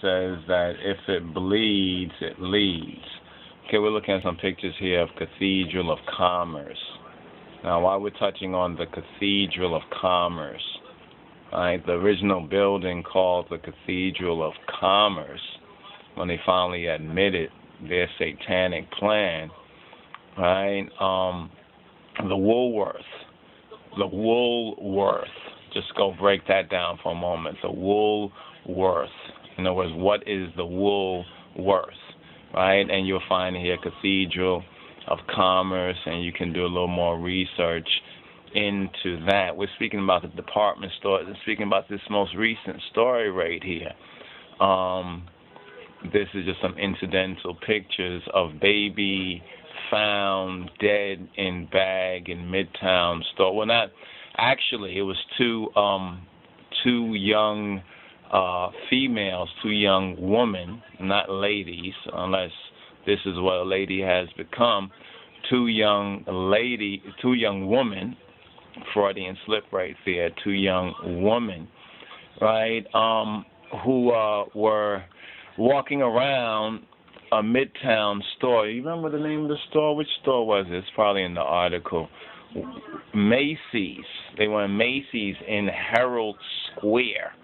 says that if it bleeds, it leads. Okay, we're looking at some pictures here of Cathedral of Commerce. Now, while we're touching on the Cathedral of Commerce, right, the original building called the Cathedral of Commerce, when they finally admitted their satanic plan, right, the Woolworth, just go break that down for a moment. The Woolworth. In other words, what is the Woolworth, right? And you'll find here Cathedral of Commerce, and you can do a little more research into that. We're speaking about the department store. We're speaking about this most recent story right here. This is just some incidental pictures of baby found dead in bag in Midtown store. Well, not actually. It was two young females, two young women, not ladies, unless this is what a lady has become. Two young women, Freudian slip right there. Two young women, right? Who were walking around a Midtown store. You remember the name of the store? Which store was it? It's probably in the article. Macy's. They were in Macy's in Herald Square,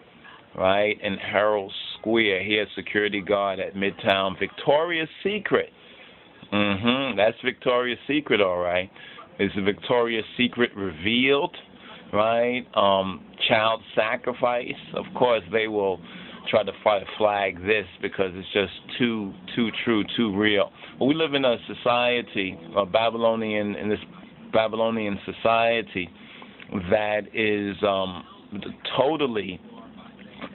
right? In Herald Square. Here, security guard at Midtown. Victoria's Secret. That's Victoria's Secret, all right. Is Victoria's Secret revealed, right? Child sacrifice. Of course, they will try to flag this because it's just too true, too real. But we live in a society, in this Babylonian society that is totally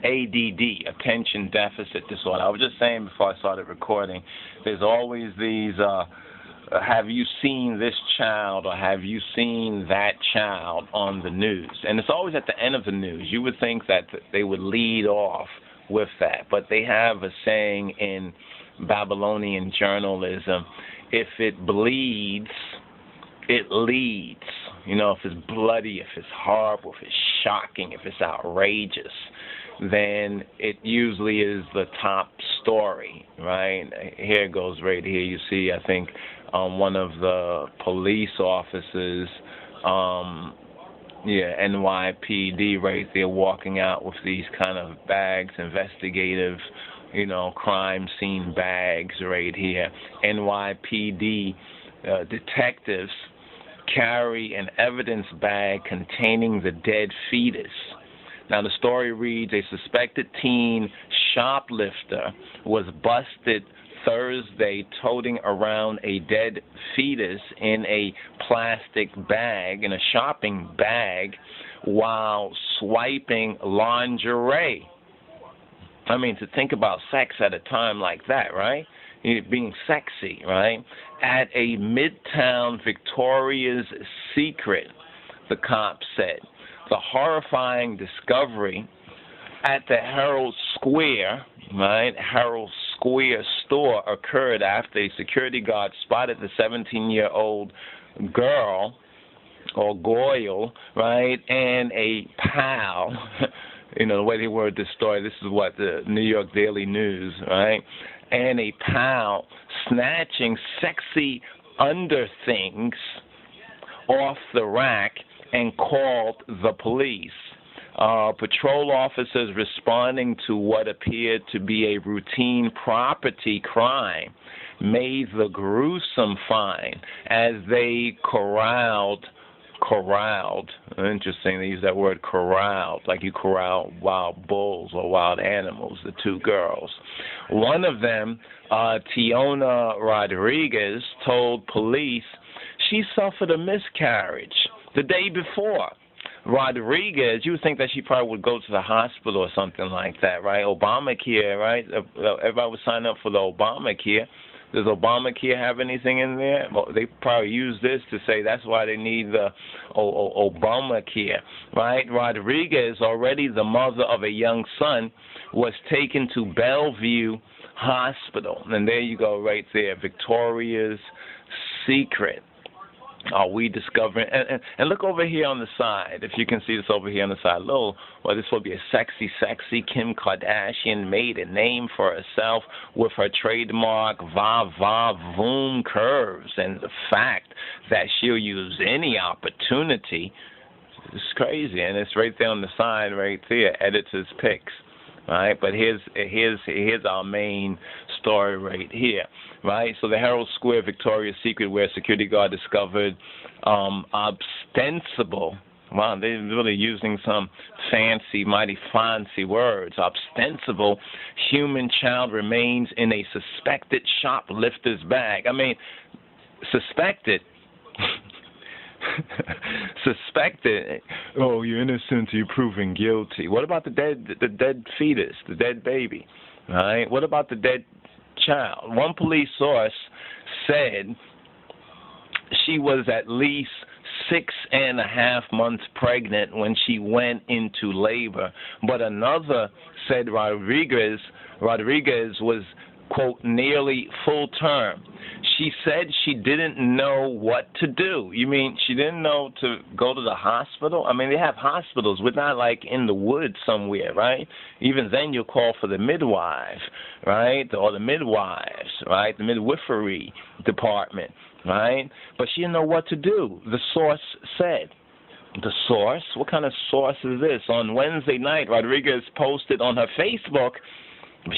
ADD, attention deficit disorder. I was just saying before I started recording, there's always these, have you seen this child or have you seen that child on the news? And it's always at the end of the news. You would think that they would lead off with that, but they have a saying in Babylonian journalism: if it bleeds, it leads. You know, if it's bloody, if it's horrible, if it's shocking, if it's outrageous, then it usually is the top story, right? Here it goes right here. You see, I think one of the police officers, NYPD right there, walking out with these kind of bags, investigative, crime scene bags right here. NYPD detectives carry an evidence bag containing the dead fetus. Now, the story reads, a suspected teen shoplifter was busted Thursday toting around a dead fetus in a plastic bag, in a shopping bag, while swiping lingerie. I mean, to think about sex at a time like that, right? Being sexy, right? At a Midtown Victoria's Secret, the cops said. The horrifying discovery at the Herald Square, right, Herald Square store occurred after a security guard spotted the 17-year-old girl, or Goyle, right, and a pal. The way they word this story, this is what the New York Daily News, right, and a pal snatching sexy underthings off the rack and called the police. Patrol officers responding to what appeared to be a routine property crime made the gruesome find as they corralled, interesting, they use that word corralled, like you corral wild bulls or wild animals, the two girls. One of them, Tiona Rodriguez, told police she suffered a miscarriage the day before. Rodriguez, you would think that she probably would go to the hospital or something like that, right? Obamacare, right? Everybody would sign up for the Obamacare. Does Obamacare have anything in there? Well, they probably use this to say that's why they need the Obamacare, right? Rodriguez, already the mother of a young son, was taken to Bellevue Hospital. And there you go right there, Victoria's Secret. Are we discovering? And look over here on the side, if you can see this over here on the side. This will be a sexy Kim Kardashian made a name for herself with her trademark va-va-voom curves, and the fact that she'll use any opportunity is crazy. And it's right there on the side, right there, editor's picks. Right, but here's our main story right here, right? So the Herald Square Victoria's Secret, where a security guard discovered ostensible. Wow, they're really using some mighty fancy words. Ostensible human child remains in a suspected shoplifter's bag. I mean, suspected. Suspected. Oh, you're innocent. You're proven guilty. What about the dead fetus, the dead baby? Right? What about the dead child? One police source said she was at least 6.5 months pregnant when she went into labor, but another said Rodriguez was, quote, nearly full term. She said she didn't know what to do. You mean she didn't know to go to the hospital? I mean, they have hospitals. We're not like in the woods somewhere, right? Even then, you'll call for the midwife, right? Or the midwives, right? The midwifery department, right? But she didn't know what to do, the source said. The source? What kind of source is this? On Wednesday night, Rodriguez posted on her Facebook.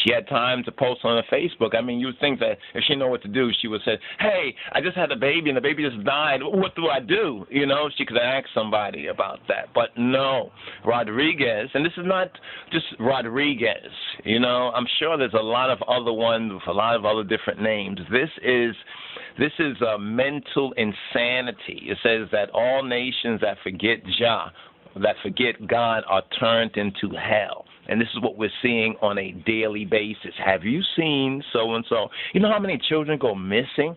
She had time to post on her Facebook. I mean, you would think that if she knew what to do, she would say, hey, I just had a baby and the baby just died. What do I do? You know, she could ask somebody about that. But no, Rodriguez, and this is not just Rodriguez, you know, I'm sure there's a lot of other ones with a lot of other different names. This is a mental insanity. It says that all nations that forget that forget God are turned into hell. And this is what we're seeing on a daily basis. Have you seen so-and-so? You know how many children go missing,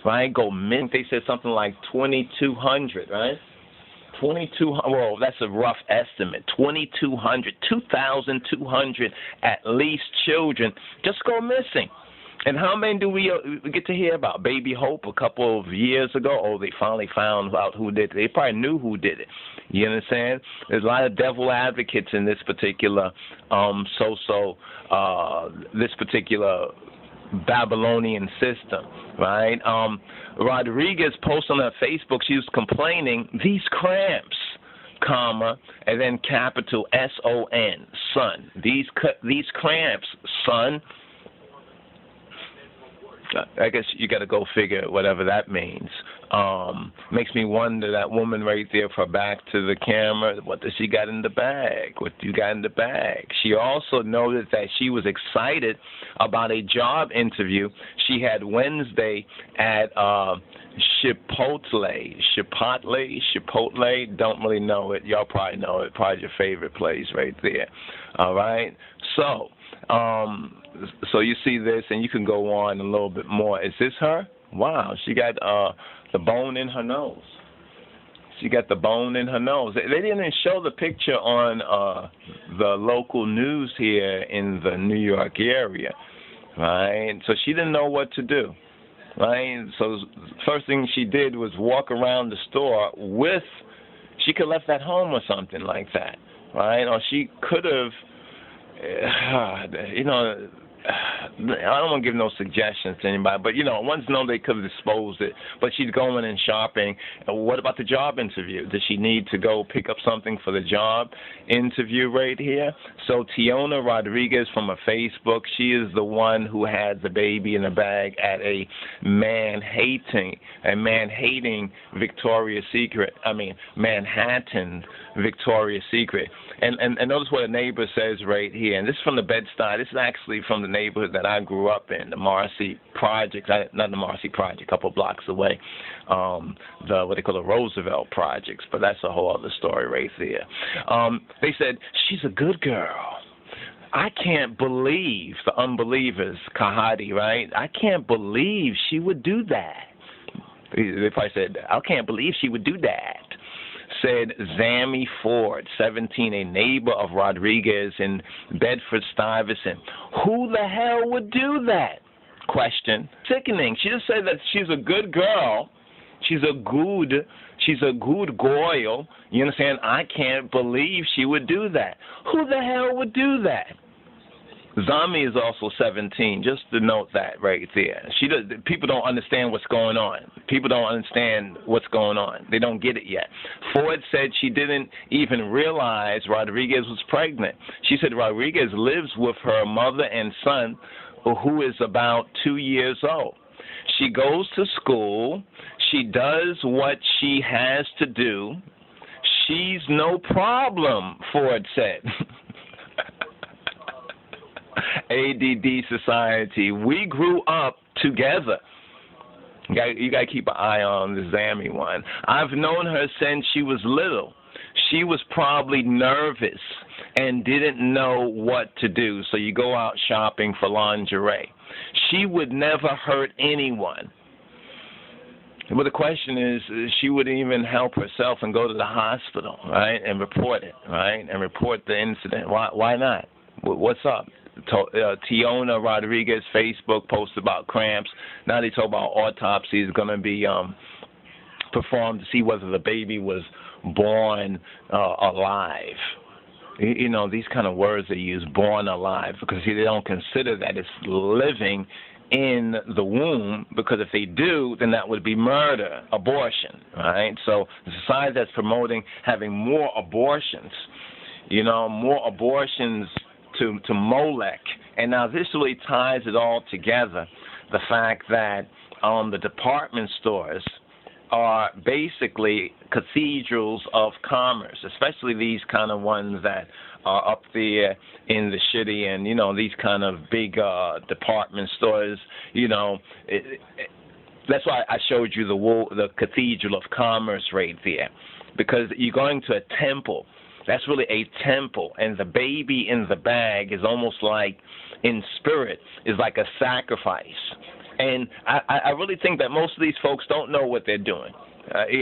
right? Go missing. They said something like 2,200, right? 2,200. Well, that's a rough estimate. 2,200, 2,200 at least children just go missing. And how many do we get to hear about? Baby Hope a couple of years ago. Oh, they finally found out who did it. They probably knew who did it. You understand? There's a lot of devil advocates in this particular this particular Babylonian system, right? Rodriguez posted on her Facebook, she was complaining, these cramps, comma, and then capital S-O-N, son. These cramps, son. I guess you got to go figure whatever that means. Makes me wonder, that woman right there, for her back to the camera, what does she got in the bag? What you got in the bag? She also noted that she was excited about a job interview she had Wednesday at Chipotle, don't really know it. Y'all probably know it. Probably your favorite place right there. All right. So you see this, and you can go on a little bit more. Is this her? Wow, she got the bone in her nose. She got the bone in her nose. They didn't show the picture on the local news here in the New York area, right? So she didn't know what to do, right? So first thing she did was walk around the store with, she could have left at home or something like that, right? Or she could have, you know, I don't want to give no suggestions to anybody, but, you know, once know they could have disposed it. But she's going and shopping. What about the job interview? Does she need to go pick up something for the job interview right here? So Tiona Rodriguez from her Facebook, she is the one who had the baby in a bag at a man-hating Victoria's Secret. Manhattan Victoria's Secret. And notice what a neighbor says right here. And this is from the Bed-Stuy. This is actually from the neighborhood that I grew up in, the Marcy Projects. Not the Marcy Project, a couple blocks away. What they call the Roosevelt Projects. But that's a whole other story right there. They said, she's a good girl. I can't believe, the unbelievers, Kahadi, right? I can't believe she would do that. They probably said, I can't believe she would do that. Said Zammy Ford, 17, a neighbor of Rodriguez in Bedford-Stuyvesant. Who the hell would do that? Question. Sickening. She just said that she's a good girl, She's a good girl. You understand? I can't believe she would do that. Who the hell would do that? Zami is also 17. Just to note that right there. People don't understand what's going on. People don't understand what's going on. They don't get it yet. Ford said she didn't even realize Rodriguez was pregnant. She said Rodriguez lives with her mother and son, who is about 2 years old. She goes to school. She does what she has to do. She's no problem, Ford said. ADD society. We grew up together. You got to keep an eye on the Zami one. I've known her since she was little. She was probably nervous and didn't know what to do, so you go out shopping for lingerie. She would never hurt anyone. But the question is, she wouldn't even help herself and go to the hospital, right, and report it, right, and report the incident. Why not? What's up? Tiona Rodriguez Facebook post about cramps. Now they talk about autopsy is going to be performed to see whether the baby was born alive. You know, these kind of words they use, born alive, because they don't consider that it's living in the womb, because if they do, then that would be murder, abortion, right? So the society that's promoting having more abortions, more abortions to Molech. And now this really ties it all together, the fact that the department stores are basically cathedrals of commerce, especially these kind of ones that are up there in the city and, these kind of big department stores, that's why I showed you the cathedral of commerce right there, because you're going to a temple. That's really a temple, and the baby in the bag is almost like, in spirit, is like a sacrifice. And I really think that most of these folks don't know what they're doing.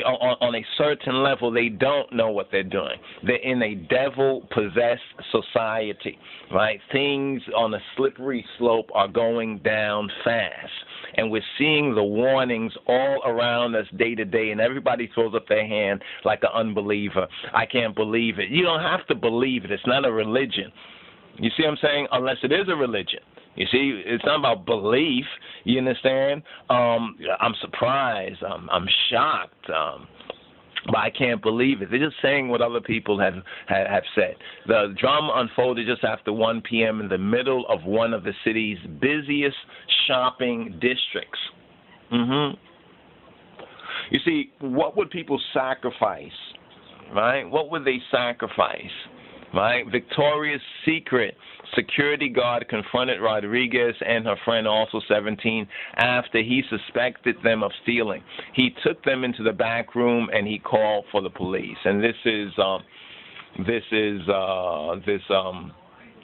On a certain level, they don't know what they're doing. They're in a devil-possessed society, right? Things on a slippery slope are going down fast. And we're seeing the warnings all around us day to day, and everybody throws up their hand like an unbeliever. I can't believe it. You don't have to believe it. It's not a religion. You see what I'm saying? Unless it is a religion. You see, it's not about belief. You understand? I'm surprised. I'm shocked. But I can't believe it. They're just saying what other people have said. The drama unfolded just after 1 p.m. in the middle of one of the city's busiest shopping districts. You see, what would people sacrifice, right? What would they sacrifice, right? Victoria's Secret security guard confronted Rodriguez and her friend, also 17, after he suspected them of stealing. He took them into the back room and he called for the police. And this is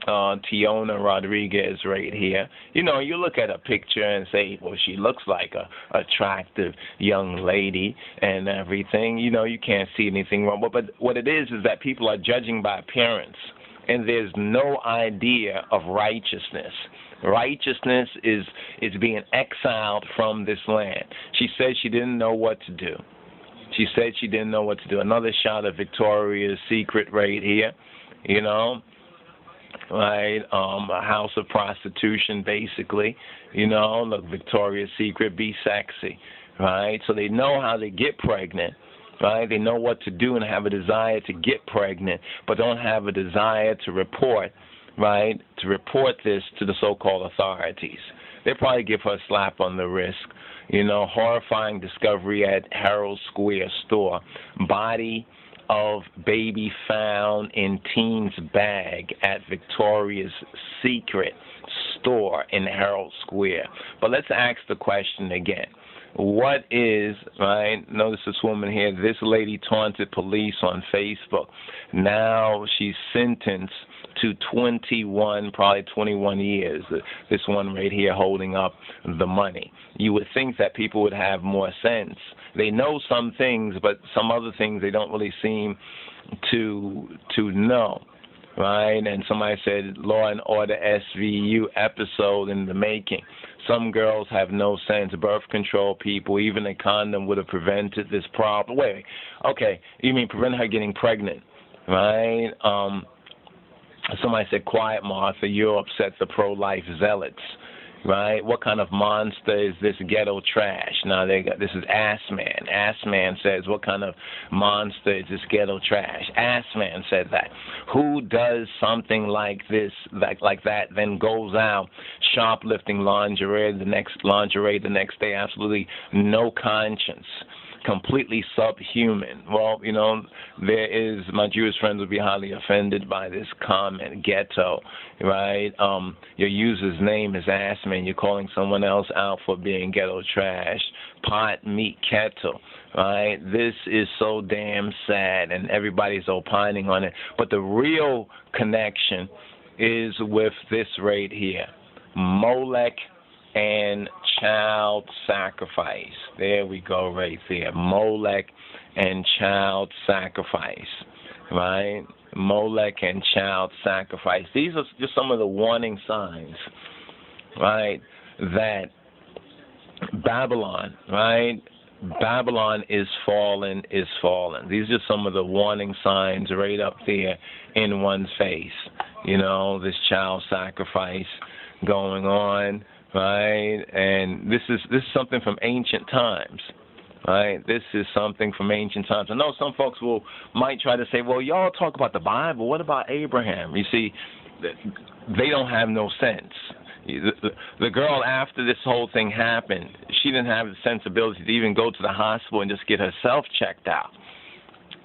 Tiona Rodriguez right here. You look at a picture and say, well, she looks like a attractive young lady and everything. You can't see anything wrong. But what it is that people are judging by appearance. And there's no idea of righteousness. Righteousness is being exiled from this land. She said she didn't know what to do. She said she didn't know what to do. Another shot of Victoria's Secret right here, right? A house of prostitution, basically. Look, Victoria's Secret, be sexy, right? So they know how to get pregnant. Right? They know what to do and have a desire to get pregnant, but don't have a desire to report, right? To report this to the so-called authorities. They'll probably give her a slap on the wrist. Horrifying discovery at Herald Square store. Body of baby found in teen's bag at Victoria's Secret store in Herald Square. But let's ask the question again. What is, right, notice this woman here, this lady taunted police on Facebook. Now she's sentenced to 21, probably 21 years. This one right here holding up the money. You would think that people would have more sense. They know some things, but some other things they don't really seem to know. right? And somebody said Law and Order SVU episode in the making. Some girls have no sense. Birth control people, even a condom would have prevented this problem. Wait, okay, you mean prevent her getting pregnant, right? Somebody said, quiet, Martha, you'll upset the pro-life zealots, right? What kind of monster is this ghetto trash? Now, this is Ass Man. Ass Man says, what kind of monster is this ghetto trash? Ass Man said that. Who does something like this, like that, then goes out shoplifting lingerie the next day? Absolutely no conscience. Completely subhuman. Well, my Jewish friends would be highly offended by this comment. Ghetto, right? Your user's name is Assman. You're calling someone else out for being ghetto trash. Pot, meat, kettle, right? This is so damn sad, and everybody's opining on it. But the real connection is with this right here. Molech and child sacrifice. There we go right there. Molech and child sacrifice, right? Molech and child sacrifice. These are just some of the warning signs, right, that Babylon, right? Babylon is fallen, is fallen. These are some of the warning signs right up there in one's face. This child sacrifice going on, right? And this is something from ancient times, right? This is something from ancient times. I know some folks might try to say, well, y'all talk about the Bible. What about Abraham? You see, they don't have no sense. The girl, after this whole thing happened, she didn't have the sensibility to even go to the hospital and just get herself checked out.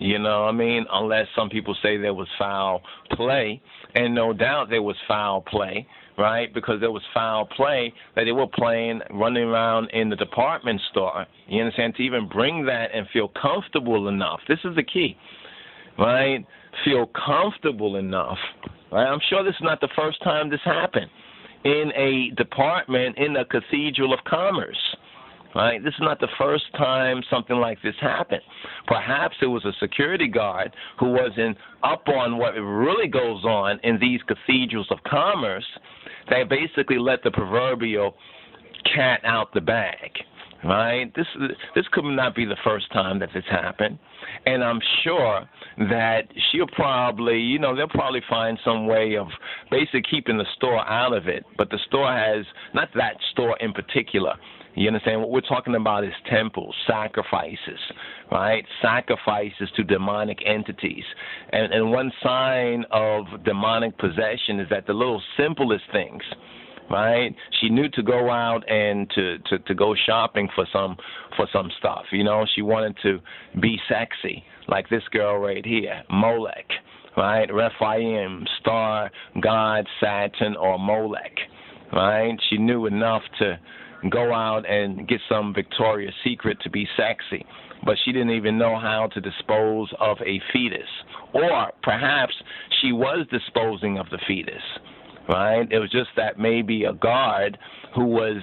Unless some people say there was foul play, and no doubt there was foul play, right? Because there was foul play that they were running around in the department store, you understand, to even bring that and feel comfortable enough. This is the key, right? Feel comfortable enough, right? I'm sure this is not the first time this happened in a department in a cathedral of commerce. Right? This is not the first time something like this happened. Perhaps it was a security guard who wasn't up on what really goes on in these cathedrals of commerce that basically let the proverbial cat out the bag. Right? This could not be the first time that this happened. And I'm sure that she'll probably, they'll probably find some way of basically keeping the store out of it. But the store has, not that store in particular, you understand? What we're talking about is temples, sacrifices, right? Sacrifices to demonic entities. And one sign of demonic possession is that the little simplest things, right? She knew to go out and to go shopping for some stuff. She wanted to be sexy, like this girl right here, Molech, right? Rephaim, star, God, Saturn, or Molech, right? She knew enough to go out and get some Victoria's Secret to be sexy, but she didn't even know how to dispose of a fetus. Or perhaps she was disposing of the fetus, right? It was just that maybe a guard who was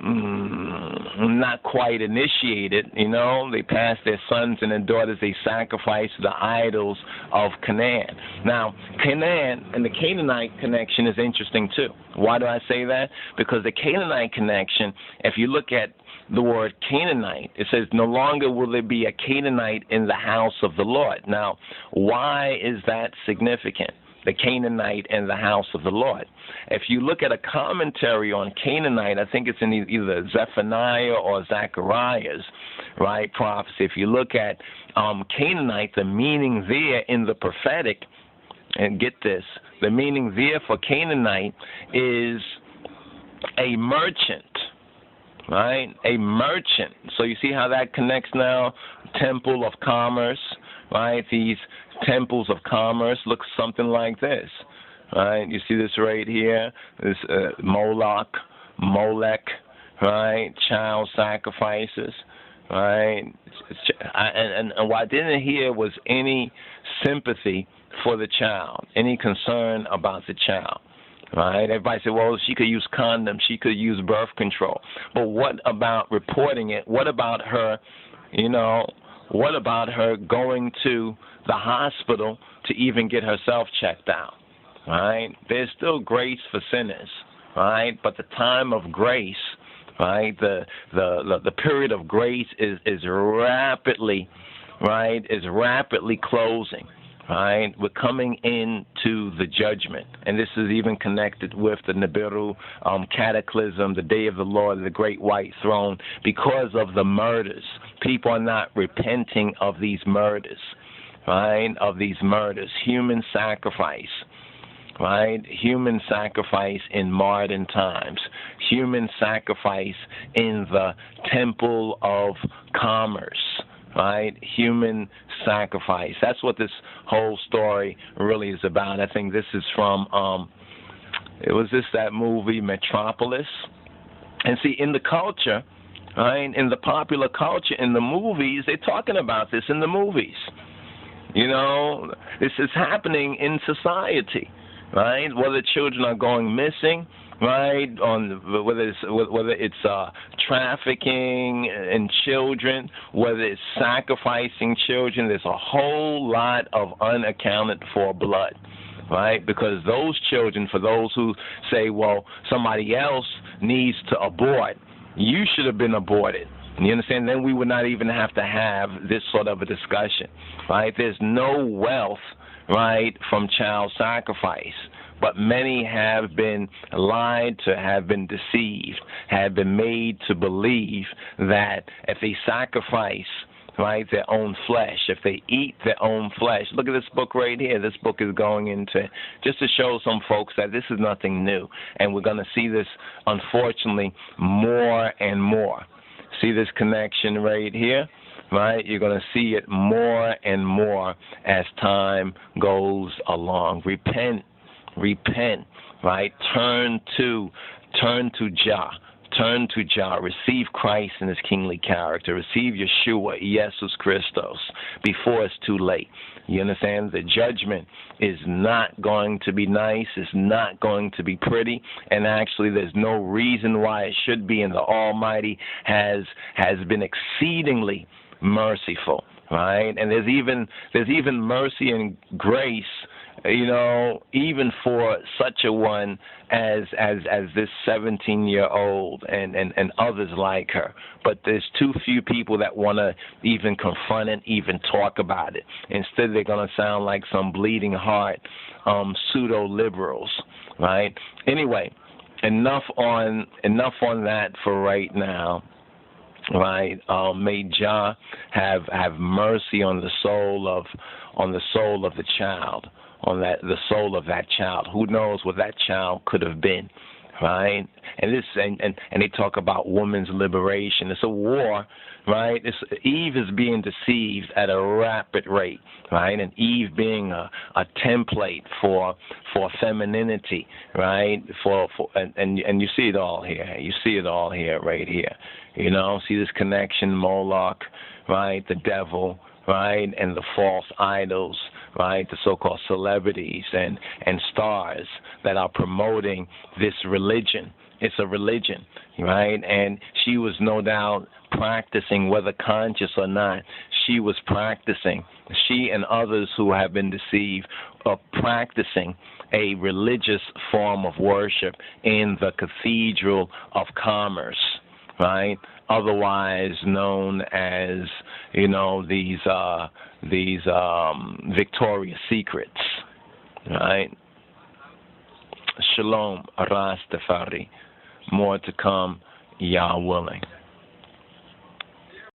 not quite initiated, they passed their sons and their daughters, they sacrificed to the idols of Canaan. Now, Canaan and the Canaanite connection is interesting too. Why do I say that? Because the Canaanite connection, if you look at the word Canaanite, it says, no longer will there be a Canaanite in the house of the Lord. Now, why is that significant? The Canaanite in the house of the Lord. If you look at a commentary on Canaanite, I think it's in either Zephaniah or Zechariah's, right, prophecy. If you look at Canaanite, the meaning there in the prophetic, and get this, the meaning there for Canaanite is a merchant, right? A merchant. So you see how that connects now? Temple of commerce, right? These temples of commerce look something like this, right? You see this right here, this Molech, right? Child sacrifices, right? And what I didn't hear was any sympathy for the child, any concern about the child. Right? Everybody said, well, she could use condoms, she could use birth control. But what about reporting it? What about her, what about her going to the hospital to even get herself checked out? right? There's still grace for sinners, right? But the time of grace, right? The period of grace is rapidly, right? Is rapidly closing. Right, we're coming into the judgment, and this is even connected with the Nibiru cataclysm, the day of the Lord, the great white throne, because of the murders. People are not repenting of these murders, right? Of these murders, human sacrifice, right? Human sacrifice in modern times, human sacrifice in the temple of commerce. Right, human sacrifice. That's what this whole story really is about. I think this is from that movie Metropolis. And see, in the culture, right, in the popular culture, in the movies, they're talking about this in the movies. You know, this is happening in society, right? Whether children are going missing, right? On whether it's trafficking in children, whether it's sacrificing children, there's a whole lot of unaccounted for blood, right? Because those children, for those who say, well, somebody else needs to abort, you should have been aborted. You understand? Then we would not even have to have this sort of a discussion, right? There's no wealth, right, from child sacrifice. But many have been lied to, have been deceived, have been made to believe that if they sacrifice, right, their own flesh, if they eat their own flesh. Look at this book right here. This book is going into, just to show some folks that this is nothing new. And we're going to see this, unfortunately, more and more. See this connection right here? Right? You're going to see it more and more as time goes along. Repent, right? Turn to Jah. Turn to Jah. Receive Christ in his kingly character. Receive Yeshua, Jesus Christos, before it's too late. You understand? The judgment is not going to be nice. It's not going to be pretty. And actually, there's no reason why it should be. And the Almighty has been exceedingly merciful, right? And there's even mercy and grace, you know, even for such a one as this 17-year-old and others like her. But there's too few people that want to even confront it, even talk about it. Instead, they're going to sound like some bleeding heart pseudo-liberals, right? Anyway, enough on that for right now. Right, may Jah have mercy on the soul of the child, on the soul of that child. Who knows what that child could have been, right? And they talk about women's liberation. It's a war, right? Eve is being deceived at a rapid rate, right? And Eve being a template for femininity, right? And you see it all here. You see it all here, right here. You know, see this connection, Moloch, right? The devil, right? And the false idols, right? The so-called celebrities and stars that are promoting this religion. It's a religion, right? And she was no doubt practicing, whether conscious or not, she was practicing. She and others who have been deceived are practicing a religious form of worship in the Cathedral of Commerce, right? Otherwise known as, you know, these Victoria's Secrets, right? Shalom, Rastafari. More to come, Yah willing.